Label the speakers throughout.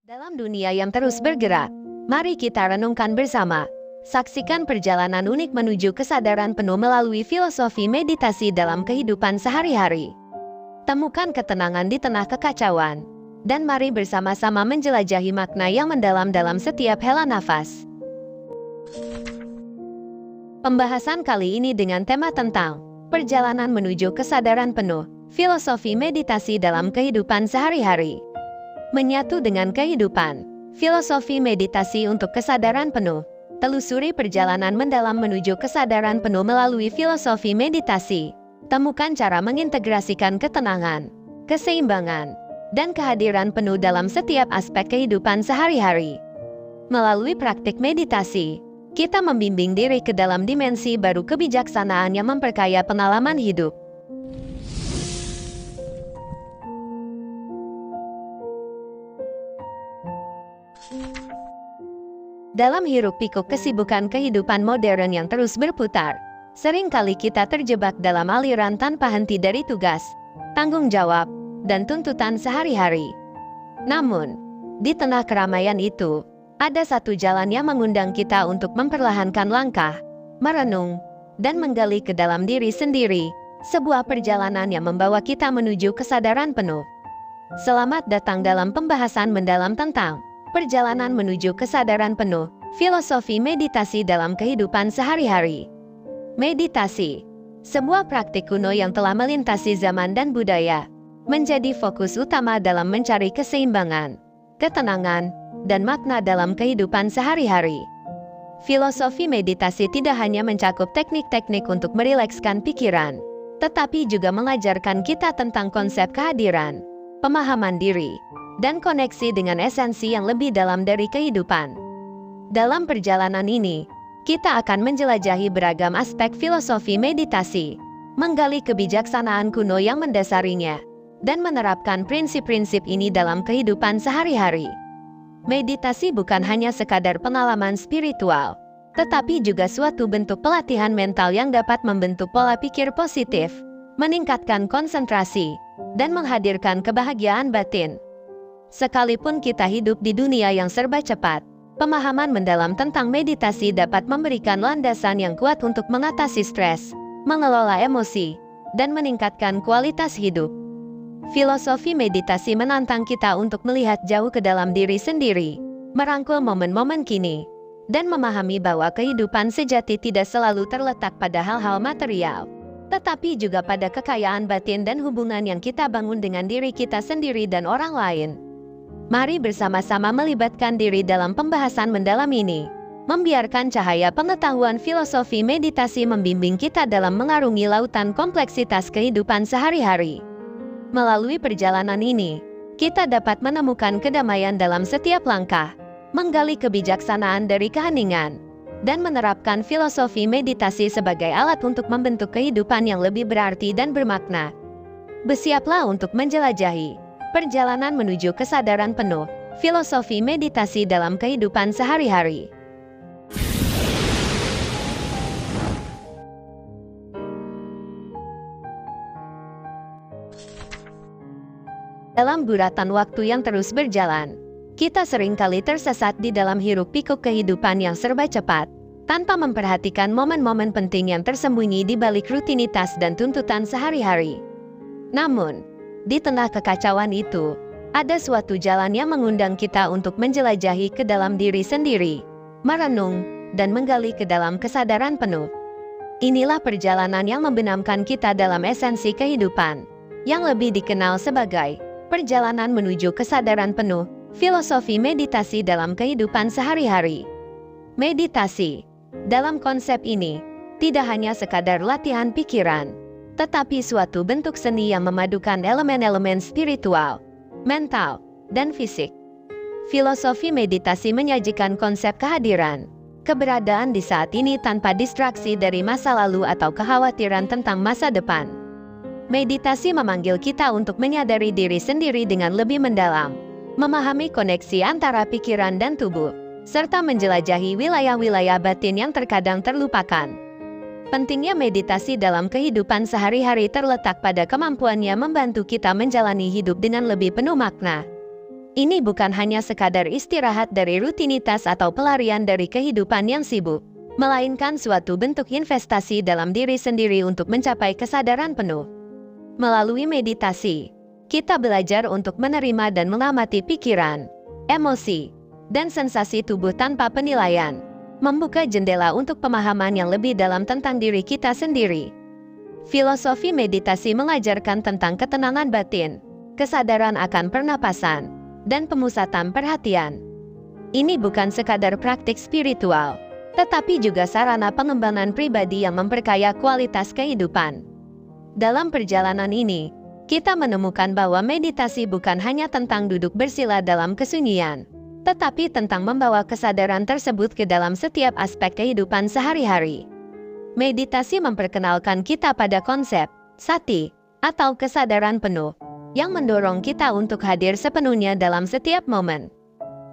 Speaker 1: Dalam dunia yang terus bergerak, mari kita renungkan bersama. Saksikan perjalanan unik menuju kesadaran penuh melalui filosofi meditasi dalam kehidupan sehari-hari. Temukan ketenangan di tengah kekacauan, dan mari bersama-sama menjelajahi makna yang mendalam dalam setiap hela nafas. Pembahasan kali ini dengan tema tentang perjalanan menuju kesadaran penuh, filosofi meditasi dalam kehidupan sehari-hari. Menyatu dengan kehidupan, filosofi meditasi untuk kesadaran penuh. Telusuri perjalanan mendalam menuju kesadaran penuh melalui filosofi meditasi. Temukan cara mengintegrasikan ketenangan, keseimbangan, dan kehadiran penuh dalam setiap aspek kehidupan sehari-hari. Melalui praktik meditasi, kita membimbing diri ke dalam dimensi baru kebijaksanaan yang memperkaya pengalaman hidup. Dalam hiruk-pikuk kesibukan kehidupan modern yang terus berputar, seringkali kita terjebak dalam aliran tanpa henti dari tugas, tanggung jawab, dan tuntutan sehari-hari. Namun, di tengah keramaian itu, ada satu jalan yang mengundang kita untuk memperlahankan langkah, merenung, dan menggali ke dalam diri sendiri, sebuah perjalanan yang membawa kita menuju kesadaran penuh. Selamat datang dalam pembahasan mendalam tentang perjalanan menuju kesadaran penuh, filosofi meditasi dalam kehidupan sehari-hari. Meditasi, sebuah praktik kuno yang telah melintasi zaman dan budaya, menjadi fokus utama dalam mencari keseimbangan, ketenangan, dan makna dalam kehidupan sehari-hari. Filosofi meditasi tidak hanya mencakup teknik-teknik untuk merilekskan pikiran, tetapi juga mengajarkan kita tentang konsep kehadiran, pemahaman diri, dan koneksi dengan esensi yang lebih dalam dari kehidupan. Dalam perjalanan ini, kita akan menjelajahi beragam aspek filosofi meditasi, menggali kebijaksanaan kuno yang mendasarinya, dan menerapkan prinsip-prinsip ini dalam kehidupan sehari-hari. Meditasi bukan hanya sekadar pengalaman spiritual, tetapi juga suatu bentuk pelatihan mental yang dapat membentuk pola pikir positif, meningkatkan konsentrasi, dan menghadirkan kebahagiaan batin. Sekalipun kita hidup di dunia yang serba cepat, pemahaman mendalam tentang meditasi dapat memberikan landasan yang kuat untuk mengatasi stres, mengelola emosi, dan meningkatkan kualitas hidup. Filosofi meditasi menantang kita untuk melihat jauh ke dalam diri sendiri, merangkul momen-momen kini, dan memahami bahwa kehidupan sejati tidak selalu terletak pada hal-hal material, tetapi juga pada kekayaan batin dan hubungan yang kita bangun dengan diri kita sendiri dan orang lain. Mari bersama-sama melibatkan diri dalam pembahasan mendalam ini, membiarkan cahaya pengetahuan filosofi meditasi membimbing kita dalam mengarungi lautan kompleksitas kehidupan sehari-hari. Melalui perjalanan ini, kita dapat menemukan kedamaian dalam setiap langkah, menggali kebijaksanaan dari keheningan, dan menerapkan filosofi meditasi sebagai alat untuk membentuk kehidupan yang lebih berarti dan bermakna. Bersiaplah untuk menjelajahi perjalanan menuju kesadaran penuh, filosofi meditasi dalam kehidupan sehari-hari. Dalam guratan waktu yang terus berjalan, kita seringkali tersesat di dalam hiruk-pikuk kehidupan yang serba cepat, tanpa memperhatikan momen-momen penting yang tersembunyi di balik rutinitas dan tuntutan sehari-hari. Namun, di tengah kekacauan itu, ada suatu jalan yang mengundang kita untuk menjelajahi ke dalam diri sendiri, merenung, dan menggali ke dalam kesadaran penuh. Inilah perjalanan yang membenamkan kita dalam esensi kehidupan, yang lebih dikenal sebagai perjalanan menuju kesadaran penuh, filosofi meditasi dalam kehidupan sehari-hari. Meditasi, dalam konsep ini, tidak hanya sekadar latihan pikiran, tetapi suatu bentuk seni yang memadukan elemen-elemen spiritual, mental, dan fisik. Filosofi meditasi menyajikan konsep kehadiran, keberadaan di saat ini tanpa distraksi dari masa lalu atau kekhawatiran tentang masa depan. Meditasi memanggil kita untuk menyadari diri sendiri dengan lebih mendalam, memahami koneksi antara pikiran dan tubuh, serta menjelajahi wilayah-wilayah batin yang terkadang terlupakan. Pentingnya meditasi dalam kehidupan sehari-hari terletak pada kemampuannya membantu kita menjalani hidup dengan lebih penuh makna. Ini bukan hanya sekadar istirahat dari rutinitas atau pelarian dari kehidupan yang sibuk, melainkan suatu bentuk investasi dalam diri sendiri untuk mencapai kesadaran penuh. Melalui meditasi, kita belajar untuk menerima dan mengamati pikiran, emosi, dan sensasi tubuh tanpa penilaian, membuka jendela untuk pemahaman yang lebih dalam tentang diri kita sendiri. Filosofi meditasi mengajarkan tentang ketenangan batin, kesadaran akan pernapasan, dan pemusatan perhatian. Ini bukan sekadar praktik spiritual, tetapi juga sarana pengembangan pribadi yang memperkaya kualitas kehidupan. Dalam perjalanan ini, kita menemukan bahwa meditasi bukan hanya tentang duduk bersila dalam kesunyian, tetapi tentang membawa kesadaran tersebut ke dalam setiap aspek kehidupan sehari-hari. Meditasi memperkenalkan kita pada konsep sati atau kesadaran penuh yang mendorong kita untuk hadir sepenuhnya dalam setiap momen.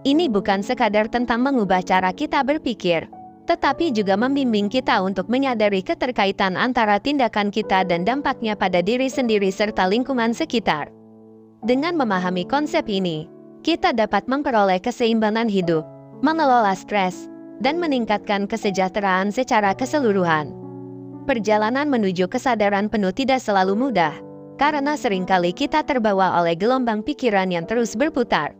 Speaker 1: Ini bukan sekadar tentang mengubah cara kita berpikir, tetapi juga membimbing kita untuk menyadari keterkaitan antara tindakan kita dan dampaknya pada diri sendiri serta lingkungan sekitar. Dengan memahami konsep ini, kita dapat memperoleh keseimbangan hidup, mengelola stres, dan meningkatkan kesejahteraan secara keseluruhan. Perjalanan menuju kesadaran penuh tidak selalu mudah, karena seringkali kita terbawa oleh gelombang pikiran yang terus berputar.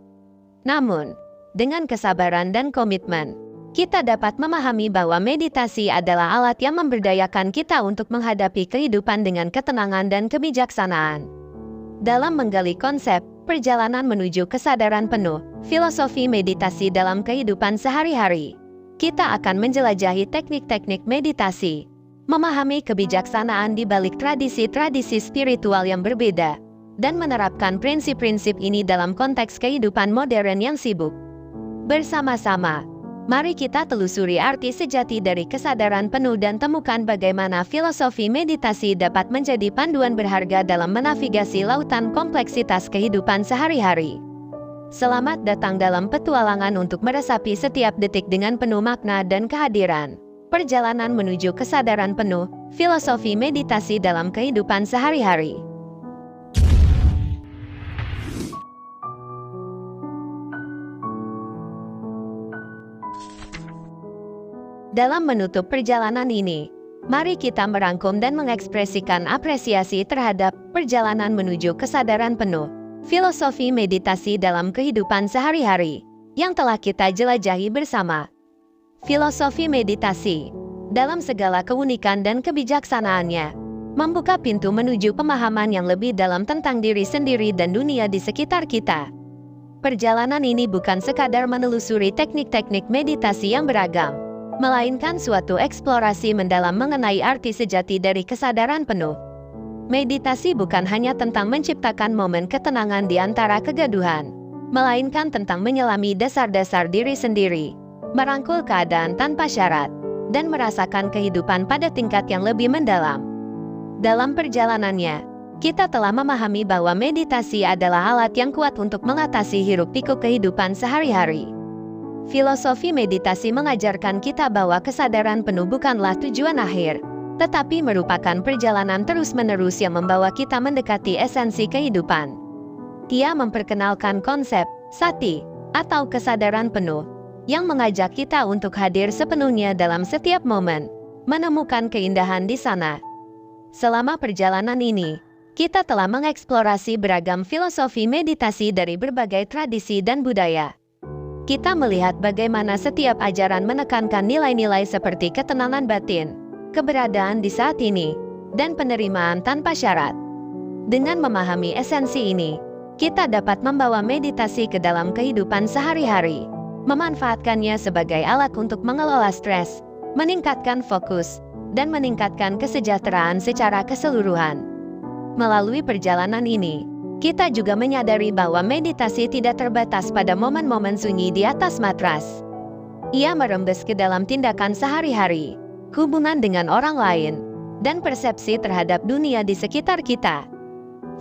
Speaker 1: Namun, dengan kesabaran dan komitmen, kita dapat memahami bahwa meditasi adalah alat yang memberdayakan kita untuk menghadapi kehidupan dengan ketenangan dan kebijaksanaan. Dalam menggali konsep perjalanan menuju kesadaran penuh, filosofi meditasi dalam kehidupan sehari-hari, kita akan menjelajahi teknik-teknik meditasi, memahami kebijaksanaan di balik tradisi-tradisi spiritual yang berbeda, dan menerapkan prinsip-prinsip ini dalam konteks kehidupan modern yang sibuk. Bersama-sama, mari kita telusuri arti sejati dari kesadaran penuh dan temukan bagaimana filosofi meditasi dapat menjadi panduan berharga dalam menavigasi lautan kompleksitas kehidupan sehari-hari. Selamat datang dalam petualangan untuk meresapi setiap detik dengan penuh makna dan kehadiran. Perjalanan menuju kesadaran penuh, filosofi meditasi dalam kehidupan sehari-hari. Dalam menutup perjalanan ini, mari kita merangkum dan mengekspresikan apresiasi terhadap perjalanan menuju kesadaran penuh, filosofi meditasi dalam kehidupan sehari-hari, yang telah kita jelajahi bersama. Filosofi meditasi, dalam segala keunikan dan kebijaksanaannya, membuka pintu menuju pemahaman yang lebih dalam tentang diri sendiri dan dunia di sekitar kita. Perjalanan ini bukan sekadar menelusuri teknik-teknik meditasi yang beragam, melainkan suatu eksplorasi mendalam mengenai arti sejati dari kesadaran penuh. Meditasi bukan hanya tentang menciptakan momen ketenangan di antara kegaduhan, melainkan tentang menyelami dasar-dasar diri sendiri, merangkul keadaan tanpa syarat, dan merasakan kehidupan pada tingkat yang lebih mendalam. Dalam perjalanannya, kita telah memahami bahwa meditasi adalah alat yang kuat untuk mengatasi hiruk-pikuk kehidupan sehari-hari. Filosofi meditasi mengajarkan kita bahwa kesadaran penuh bukanlah tujuan akhir, tetapi merupakan perjalanan terus-menerus yang membawa kita mendekati esensi kehidupan. Ia memperkenalkan konsep sati atau kesadaran penuh, yang mengajak kita untuk hadir sepenuhnya dalam setiap momen, menemukan keindahan di sana. Selama perjalanan ini, kita telah mengeksplorasi beragam filosofi meditasi dari berbagai tradisi dan budaya. Kita melihat bagaimana setiap ajaran menekankan nilai-nilai seperti ketenangan batin, keberadaan di saat ini, dan penerimaan tanpa syarat. Dengan memahami esensi ini, kita dapat membawa meditasi ke dalam kehidupan sehari-hari, memanfaatkannya sebagai alat untuk mengelola stres, meningkatkan fokus, dan meningkatkan kesejahteraan secara keseluruhan. Melalui perjalanan ini, kita juga menyadari bahwa meditasi tidak terbatas pada momen-momen sunyi di atas matras. Ia merembes ke dalam tindakan sehari-hari, hubungan dengan orang lain, dan persepsi terhadap dunia di sekitar kita.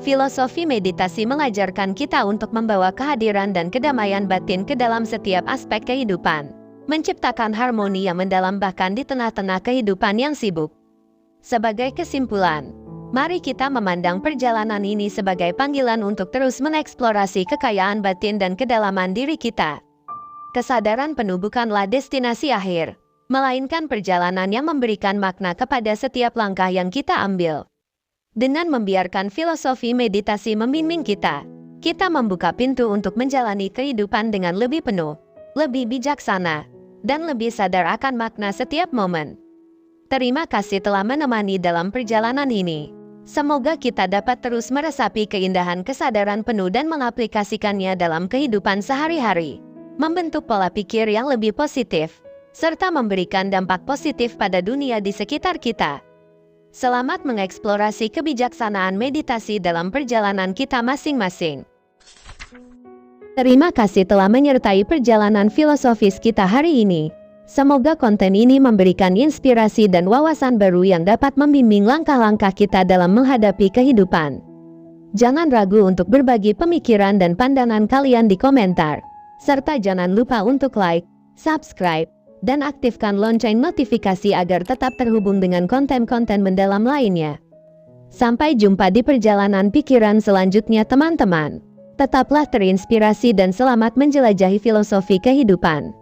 Speaker 1: Filosofi meditasi mengajarkan kita untuk membawa kehadiran dan kedamaian batin ke dalam setiap aspek kehidupan, menciptakan harmoni yang mendalam bahkan di tengah-tengah kehidupan yang sibuk. Sebagai kesimpulan, Mari kita memandang perjalanan ini sebagai panggilan untuk terus mengeksplorasi kekayaan batin dan kedalaman diri kita. Kesadaran penuh bukanlah destinasi akhir, melainkan perjalanan yang memberikan makna kepada setiap langkah yang kita ambil. Dengan membiarkan filosofi meditasi membimbing kita, kita membuka pintu untuk menjalani kehidupan dengan lebih penuh, lebih bijaksana, dan lebih sadar akan makna setiap momen. Terima kasih telah menemani dalam perjalanan ini. Semoga kita dapat terus meresapi keindahan kesadaran penuh dan mengaplikasikannya dalam kehidupan sehari-hari, membentuk pola pikir yang lebih positif, serta memberikan dampak positif pada dunia di sekitar kita. Selamat mengeksplorasi kebijaksanaan meditasi dalam perjalanan kita masing-masing. Terima kasih telah menyertai perjalanan filosofis kita hari ini. Semoga konten ini memberikan inspirasi dan wawasan baru yang dapat membimbing langkah-langkah kita dalam menghadapi kehidupan. Jangan ragu untuk berbagi pemikiran dan pandangan kalian di komentar. Serta jangan lupa untuk like, subscribe, dan aktifkan lonceng notifikasi agar tetap terhubung dengan konten-konten mendalam lainnya. Sampai jumpa di perjalanan pikiran selanjutnya teman-teman. Tetaplah terinspirasi dan selamat menjelajahi filosofi kehidupan.